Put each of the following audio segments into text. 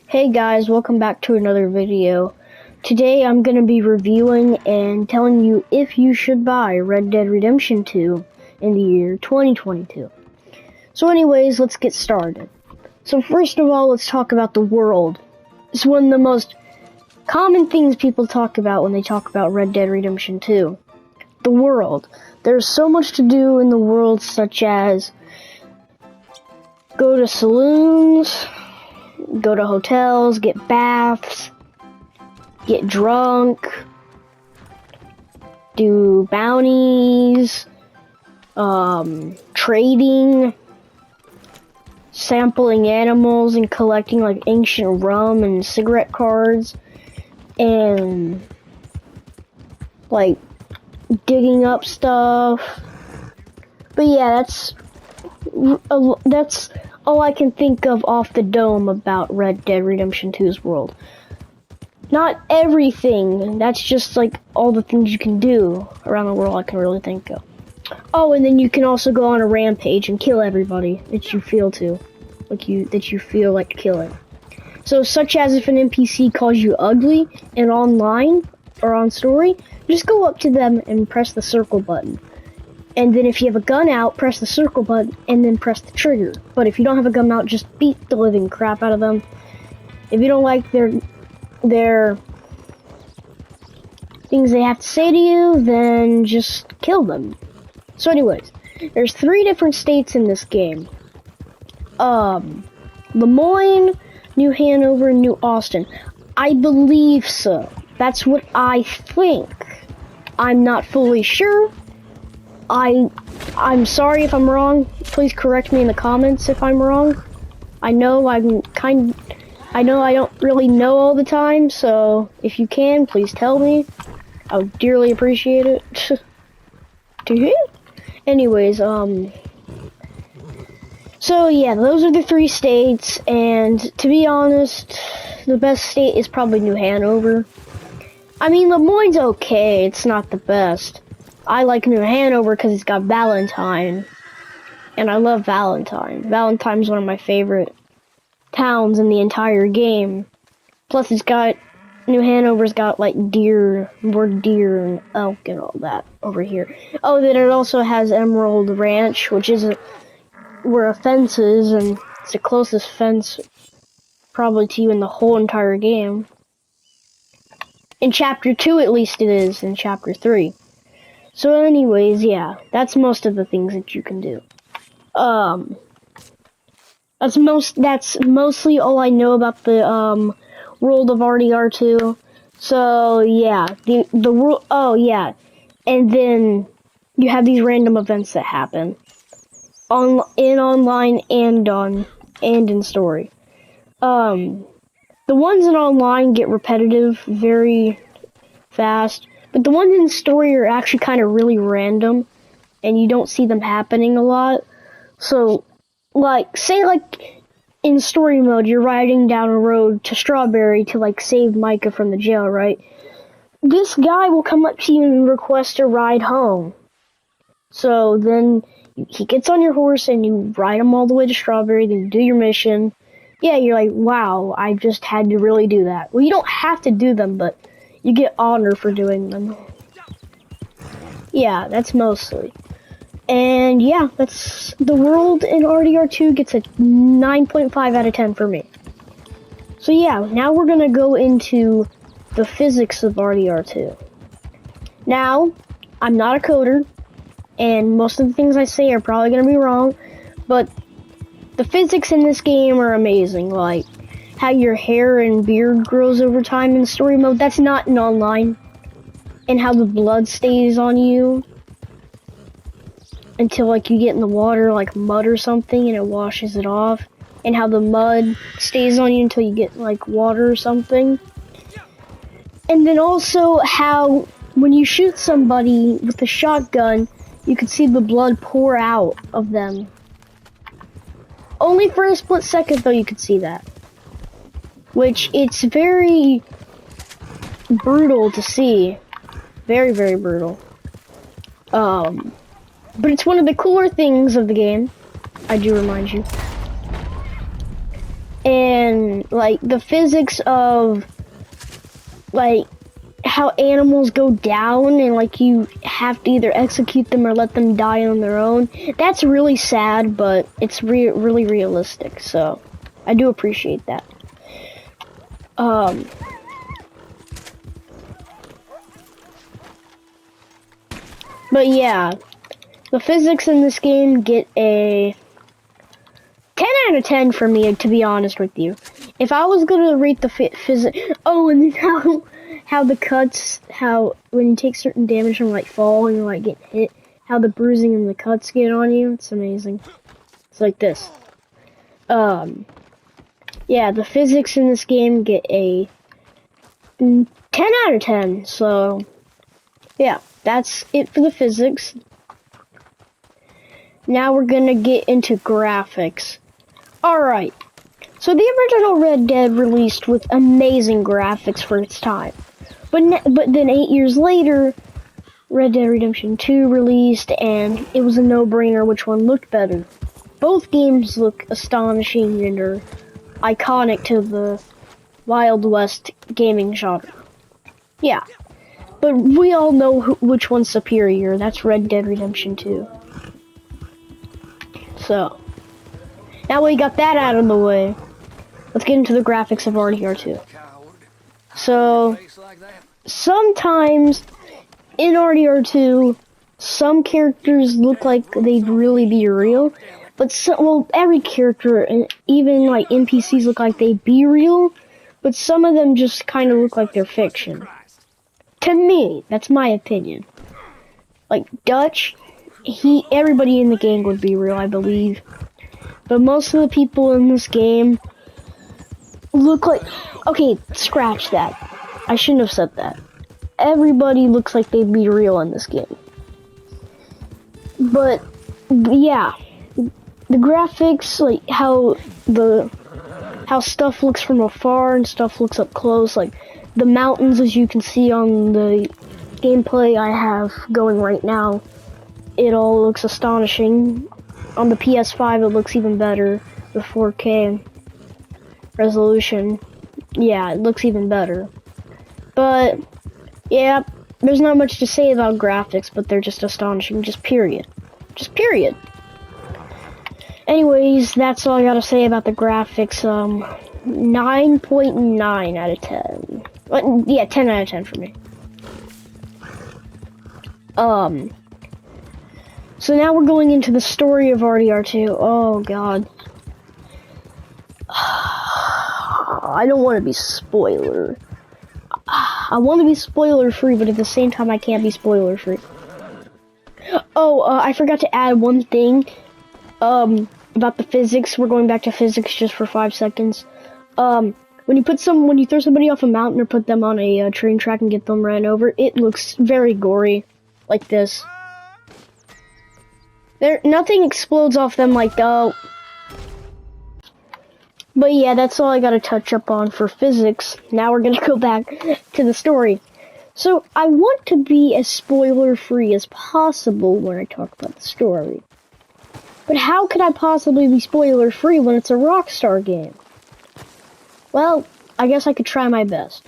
Hey guys, welcome back to another video. Today I'm going to be reviewing and telling you if you should buy Red Dead Redemption 2 in the year 2022. So anyways, let's get started. So first of all, let's talk about the world. It's one of the most common things people talk about when they talk about Red Dead Redemption 2. The world. There's so much to do in the world, such as go to saloons, go to hotels, get baths, get drunk, do bounties, trading, sampling animals and collecting like ancient rum and cigarette cards, and like digging up stuff. But yeah, that's all I can think of off the dome about Red Dead Redemption 2's world. Not everything, that's just like all the things you can do around the world I can really think of. Oh, and then you can also go on a rampage and kill everybody that you feel like killing. So such as if an NPC calls you ugly in online or on story, just go up to them and press the circle button. And then if you have a gun out, press the circle button and then press the trigger. But if you don't have a gun out, just beat the living crap out of them. If you don't like their things they have to say to you, then just kill them. So anyways, there's 3 different states in this game. Lemoyne, New Hanover, and New Austin. I believe so. That's what I think. I'm not fully sure. I'm sorry if I'm wrong. Please correct me in the comments if I'm wrong. I know I don't really know all the time, so if you can, please tell me. I would dearly appreciate it. Anyways, so yeah, those are the 3 states, and to be honest, the best state is probably New Hanover. I mean, Lemoyne's okay, it's not the best. I like New Hanover because it's got Valentine, and I love Valentine. Valentine's one of my favorite towns in the entire game. Plus, New Hanover's got like more deer and elk and all that over here. Oh, then it also has Emerald Ranch, which is where a fence is, and it's the closest fence probably to you in the whole entire game. In Chapter 2, at least it is. In Chapter 3. So anyways, yeah, that's most of the things that you can do. That's mostly all I know about the world of RDR2. So yeah, the world. Oh yeah, and then you have these random events that happen in online and in story. The ones in online get repetitive very fast. But the ones in story are actually kind of really random, and you don't see them happening a lot. So, say in story mode, you're riding down a road to Strawberry to save Micah from the jail, right? This guy will come up to you and request a ride home. So then he gets on your horse and you ride him all the way to Strawberry, then you do your mission. Yeah, you're like, wow, I just had to really do that. Well, you don't have to do them, but you get honor for doing them. Yeah, that's mostly. And yeah, that's the world in RDR2 gets a 9.5 out of 10 for me. So yeah, now we're gonna go into the physics of RDR2. Now, I'm not a coder, and most of the things I say are probably gonna be wrong, but the physics in this game are amazing, like how your hair and beard grows over time in story mode. That's not in online. And how the blood stays on you until you get in the water, like mud or something, and it washes it off. And how the mud stays on you until you get water or something. And then also how when you shoot somebody with a shotgun, you can see the blood pour out of them. Only for a split second though you could see that. Which it's very brutal to see. Very, very brutal. But it's one of the cooler things of the game, I do remind you. And and like the physics of like how animals go down and like you have to either execute them or let them die on their own. That's really sad, but it's really realistic, so I do appreciate that. But yeah, the physics in this game get a 10 out of 10 for me, to be honest with you. If I was gonna rate the physics, oh, and how the cuts, how when you take certain damage from like fall and you like get hit, how the bruising and the cuts get on you, it's amazing. It's like this. Yeah, the physics in this game get a 10 out of 10. So, yeah, that's it for the physics. Now we're gonna get into graphics. Alright, so the original Red Dead released with amazing graphics for its time. But then 8 years later, Red Dead Redemption 2 released, and it was a no-brainer which one looked better. Both games look astonishing and are iconic to the Wild West gaming genre. Yeah, but we all know which one's superior. That's Red Dead Redemption 2. So, now we got that out of the way, let's get into the graphics of RDR2. So, sometimes in RDR2, some characters look like they'd really be real, but every character, and even like NPCs look like they'd be real, but some of them just kind of look like they're fiction. To me, that's my opinion. Like Dutch, everybody in the game would be real, I believe. But most of the people in this game look like... Okay, scratch that. I shouldn't have said that. Everybody looks like they'd be real in this game. But, yeah. The graphics, like how stuff looks from afar and stuff looks up close. Like, the mountains, as you can see on the gameplay I have going right now, it all looks astonishing. On the PS5, it looks even better with 4K resolution. Yeah, it looks even better. But, yeah, there's not much to say about graphics, but they're just astonishing. Just period. Just period. Anyways, that's all I gotta say about the graphics. 9.9 out of 10. Yeah, 10 out of 10 for me. So now we're going into the story of RDR2. Oh, God. I don't want to be spoiler. I want to be spoiler-free, but at the same time, I can't be spoiler-free. Oh, I forgot to add one thing. About the physics. We're going back to physics just for 5 seconds. When you throw somebody off a mountain or put them on a train track and get them ran over, it looks very gory. Like this. Nothing explodes off them like that. But yeah, that's all I gotta touch up on for physics. Now we're gonna go back to the story. So, I want to be as spoiler-free as possible when I talk about the story. But how could I possibly be spoiler-free when it's a Rockstar game? Well, I guess I could try my best.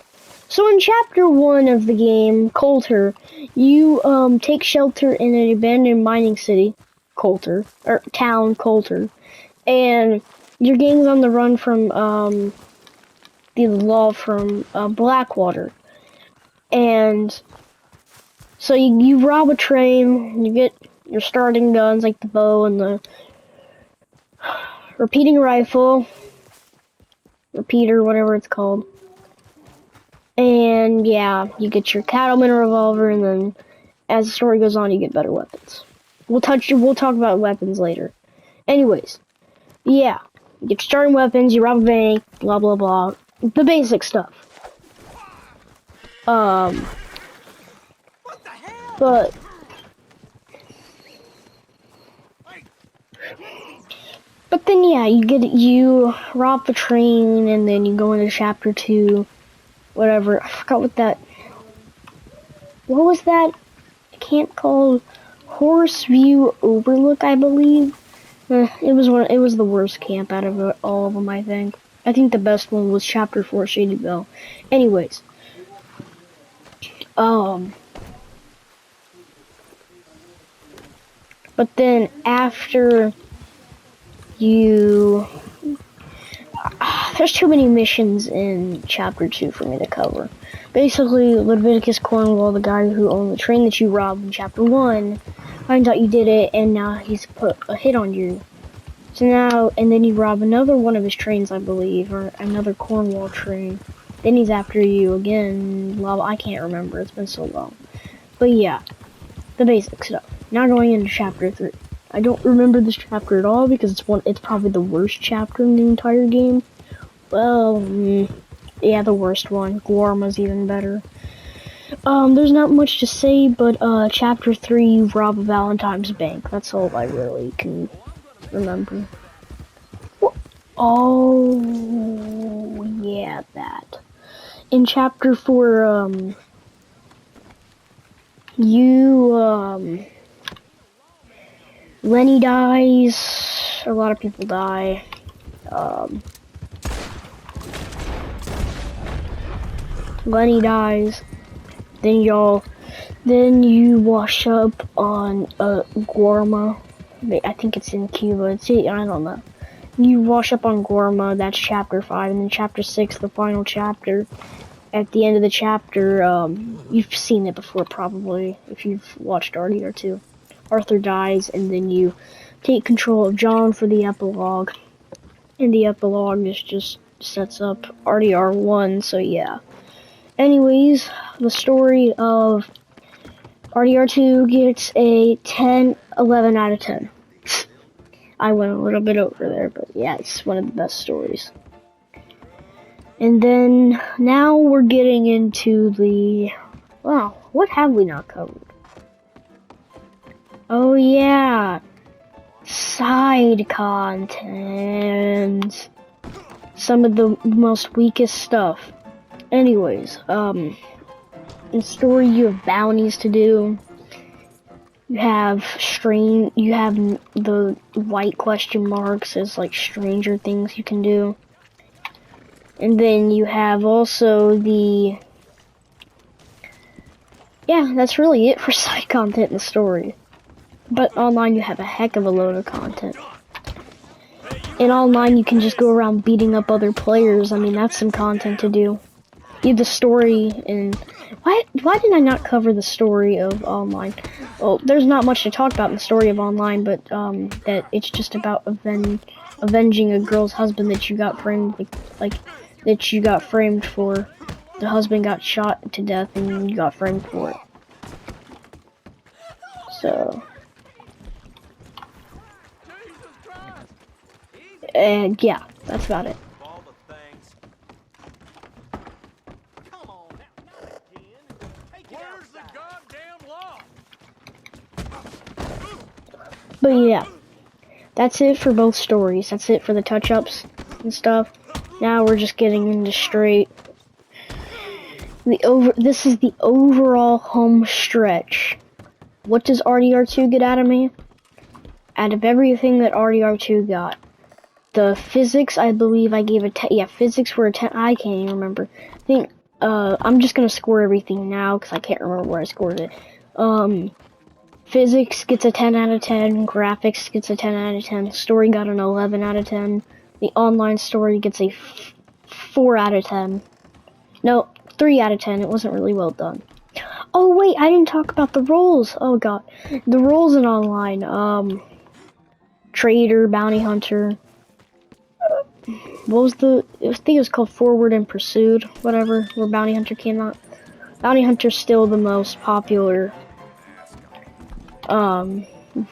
So in Chapter 1 of the game, Coulter, you take shelter in an abandoned mining city, Coulter, and your gang's on the run from the law from Blackwater. And so you rob a train, you get your starting guns like the bow and the repeating rifle, repeater, whatever it's called. And yeah, you get your cattleman revolver, and then as the story goes on, you get better weapons. We'll talk about weapons later. Anyways, yeah, you get starting weapons, you rob a bank, blah blah blah, the basic stuff. But then yeah, you rob the train, and then you go into Chapter 2, whatever. I forgot what was that camp called? Horseview Overlook, I believe. It was the worst camp out of all of them, I think. I think the best one was Chapter 4, Shady Belle. Anyways, but then after you, there's too many missions in Chapter 2 for me to cover. Basically, Leviticus Cornwall, the guy who owned the train that you robbed in Chapter 1, finds out you did it, and now he's put a hit on you. So now, and then you rob another one of his trains, I believe, or another Cornwall train. Then he's after you again. Well, I can't remember, it's been so long. But yeah, the basic stuff. Now going into Chapter 3. I don't remember this chapter at all because it's probably the worst chapter in the entire game. Well, yeah, the worst one. Guarma's even better. There's not much to say, but Chapter 3, you rob a Valentine's bank. That's all I really can remember. Oh, yeah, that. In Chapter 4, Lenny dies. A lot of people die. Lenny dies. Then you wash up on Guarma. I think it's in Cuba. I don't know. You wash up on Guarma. That's Chapter 5, and then Chapter 6, the final chapter. At the end of the chapter, you've seen it before probably if you've watched RDR2. Arthur dies, and then you take control of John for the epilogue. And the epilogue just sets up RDR1, so yeah. Anyways, the story of RDR2 gets a 10/11 out of 10. I went a little bit over there, but yeah, it's one of the best stories. And then, now we're getting into the... Wow, what have we not covered? Oh yeah, side content. Some of the most weakest stuff. Anyways, in story you have bounties to do. You have the white question marks as like stranger things you can do. And then you have also yeah, that's really it for side content in the story. But online you have a heck of a load of content. And online you can just go around beating up other players. I mean, that's some content to do. You have the story, and why did I not cover the story of online? Well, there's not much to talk about in the story of online, but that it's just about avenging a girl's husband that you got framed, that you got framed for. The husband got shot to death, and you got framed for it. So, and yeah, that's about it. But yeah, that's it for both stories. That's it for the touch-ups and stuff. Now we're just getting into straight. This is the overall home stretch. What does RDR2 get out of me? Out of everything that RDR2 got. The physics, I believe I gave a 10. Yeah, physics were a 10. I can't even remember. I think, I'm just gonna score everything now because I can't remember where I scored it. Physics gets a 10 out of 10, graphics gets a 10 out of 10, story got an 11 out of 10, the online story gets a 4 out of 10. No, 3 out of 10, it wasn't really well done. Oh wait, I didn't talk about the roles. Oh god. The roles in online, trader, bounty hunter, what was I think it was called Forward and Pursued, whatever, where bounty hunter came out. Bounty hunter's still the most popular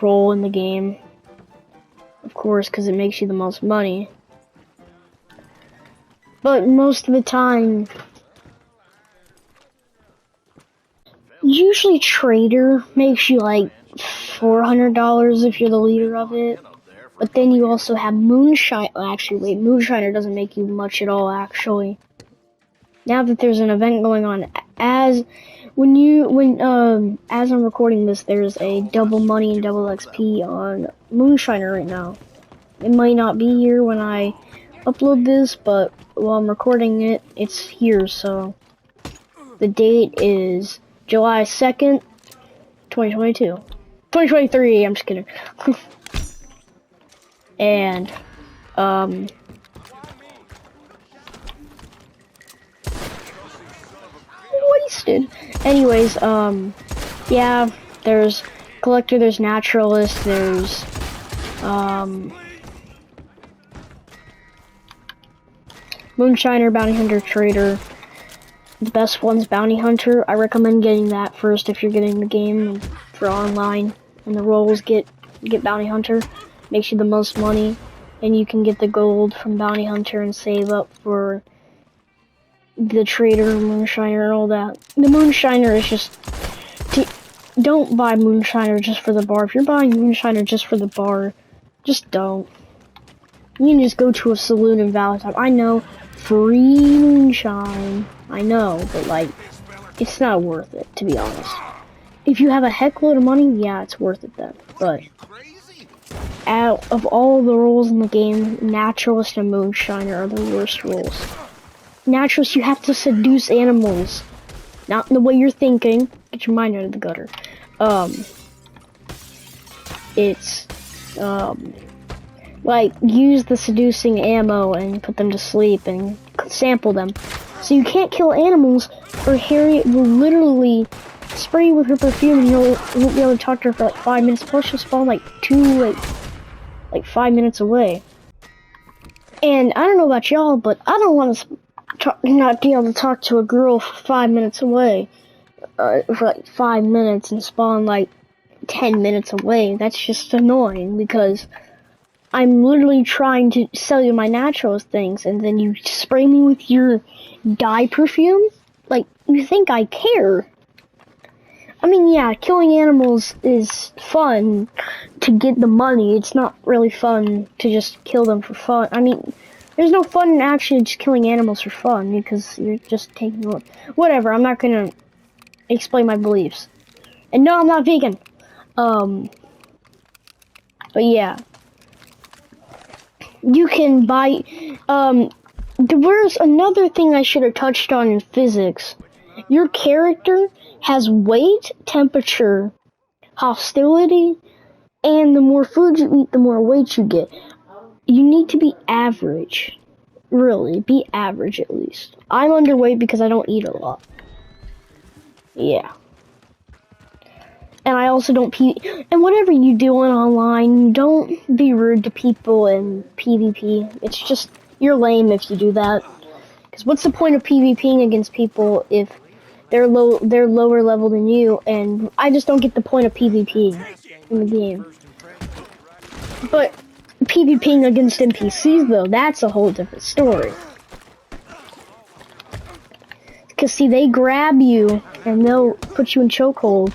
role in the game, of course, because it makes you the most money. But most of the time, usually trader makes you like $400 if you're the leader of it. But then you also have moonshine. Actually, wait, moonshiner doesn't make you much at all. Actually, now that there's an event going on, as I'm recording this, there's a double money and double XP on Moonshiner right now. It might not be here when I upload this, but while I'm recording it, it's here, so the date is July 2nd, 2022. 2023, I'm just kidding. And, wasted. Anyways, yeah, there's collector, there's naturalist, there's, moonshiner, bounty hunter, trader. The best one's bounty hunter. I recommend getting that first if you're getting the game for online, and the roles get bounty hunter. Makes you the most money, and you can get the gold from bounty hunter and save up for the trader, moonshiner, and all that. The moonshiner is just don't buy moonshiner just for the bar. If you're buying moonshiner just for the bar, just don't. You can just go to a saloon in Valentine. I know, free moonshine. I know, but like, it's not worth it, to be honest. If you have a heckload of money, yeah, it's worth it then. But out of all the roles in the game, naturalist and moonshiner are the worst roles. Naturalist, you have to seduce animals. Not in the way you're thinking. Get your mind out of the gutter. It's, like, use the seducing ammo and put them to sleep and sample them. So you can't kill animals, or Harriet will literally spray you with her perfume and you won't be able to talk to her for like 5 minutes. Plus she'll spawn like 5 minutes away. And I don't know about y'all, but I don't want to not be able to talk to a girl for 5 minutes away. For like 5 minutes and spawn like 10 minutes away. That's just annoying because I'm literally trying to sell you my naturalist things, and then you spray me with your dye perfume? Like, you think I care? I mean, yeah, killing animals is fun to get the money. It's not really fun to just kill them for fun. I mean, there's no fun in actually just killing animals for fun, because you're just taking... Whatever, I'm not gonna explain my beliefs. And no, I'm not vegan. But yeah. You can buy, there's another thing I should have touched on in physics. Your character has weight, temperature, hostility, and the more food you eat, the more weight you get. You need to be average. Really, be average at least. I'm underweight because I don't eat a lot. Yeah. And I also don't and whatever you do online, don't be rude to people in PvP. It's just, you're lame if you do that. Because what's the point of PvPing against people if they're lower level than you? And I just don't get the point of PvP in the game. But PvPing against NPCs though, that's a whole different story. Because see, they grab you and they'll put you in chokehold.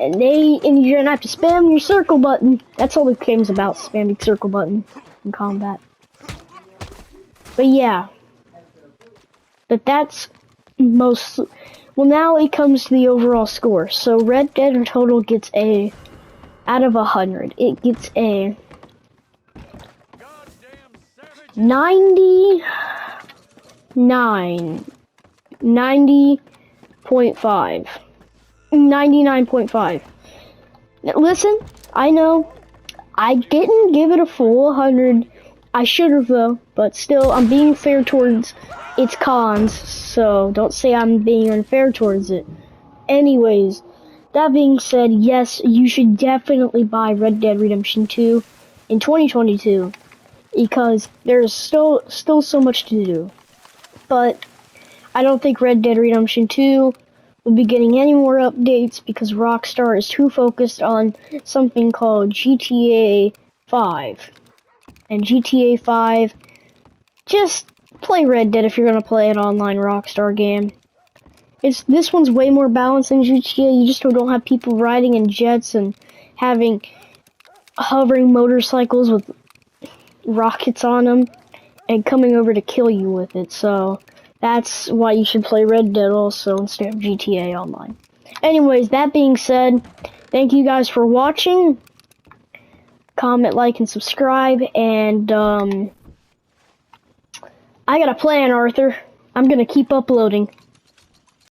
And you're gonna have to spam your circle button. That's all the game's about, spamming circle button in combat. But yeah. But that's most... Well, now it comes to the overall score. So Red Dead in total gets a... Out of 100, it gets a... 90.5. 99.5. Listen, I know I didn't give it a full 100. I should have though, but still, I'm being fair towards its cons, so don't say I'm being unfair towards it. Anyways, that being said, yes, you should definitely buy Red Dead Redemption 2 in 2022 because there's still so much to do. But I don't think Red Dead Redemption 2 will be getting any more updates because Rockstar is too focused on something called GTA 5. And GTA 5, just play Red Dead if you're gonna play an online Rockstar game. This one's way more balanced than GTA. You just don't have people riding in jets and having hovering motorcycles with rockets on them and coming over to kill you with it. So that's why you should play Red Dead also instead of GTA Online. Anyways, that being said, thank you guys for watching. Comment, like, and subscribe, and I got a plan, Arthur. I'm gonna keep uploading.